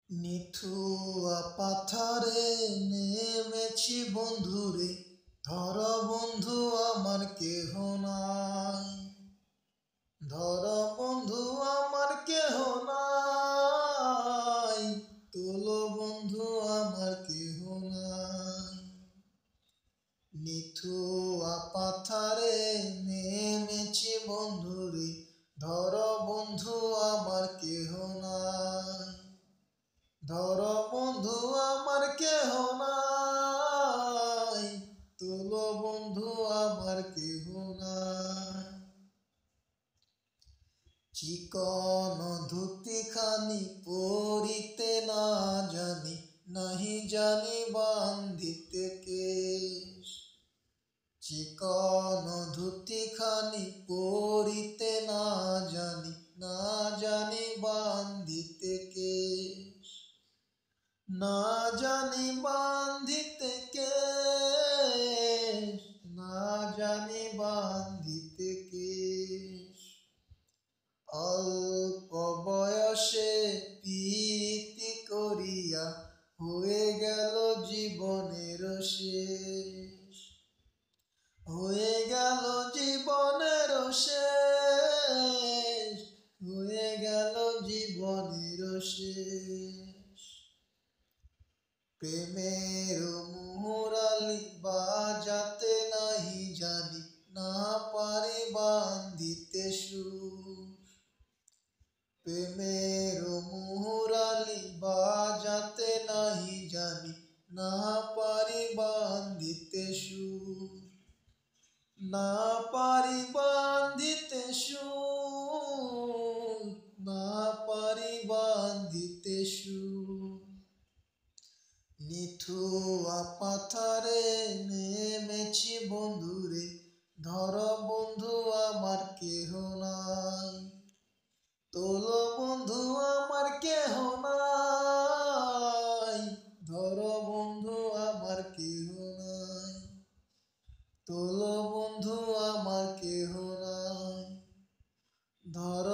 নিথুয়া পাথারে নেমেছি বন্ধুরে, ধর বন্ধু আমার কেহ নাই। ধর বন্ধু আমার কেহ নাই, তোলো বন্ধু আমার কেহ নাই। নিথুয়া পাথারে নেমেছি বন্ধুরে, ধর বন্ধু আমার কেহ নাই। ধর বন্ধু আমার কেহ নাই, তোলো বন্ধু আমার কেহ নাই। চিকন ধুতি খানি পরিতে না জানি, নাহি জানি বান্ধিতে কেশ। চিকন ধুতি খানি পরিতে না জানি, না জানি বান্ধিতে কেশ। না জানি বান্ধিতে কেশ, না জানি বান্ধিতে কেশ। অল্প বয়সে প্রীতি করিয়া হয়ে গেল জীবনের শেষ। হয়ে গেল জীবনের শেষ, হয়ে গেল জীবনের শেষ। প্রেমের মুহুরালি বাজাতে নাহি জানি, না পারি বান্ধিতে সুর। প্রেমের মুহুরালি বাজাতে নাহি জানি, না পারি বান্ধিতে সুর। না পারি বান্ধিতে সুর, না পারি বান্ধিতে সুর। নিথুয়া পাথারে নেমেছি বন্ধুরে, ধর বন্ধু আমার কেহ নাই। তোলো বন্ধু আমার কেহ নাই, ধর বন্ধু আমার কেহ নাই। তোলো বন্ধু আমার কেহ নাই, ধর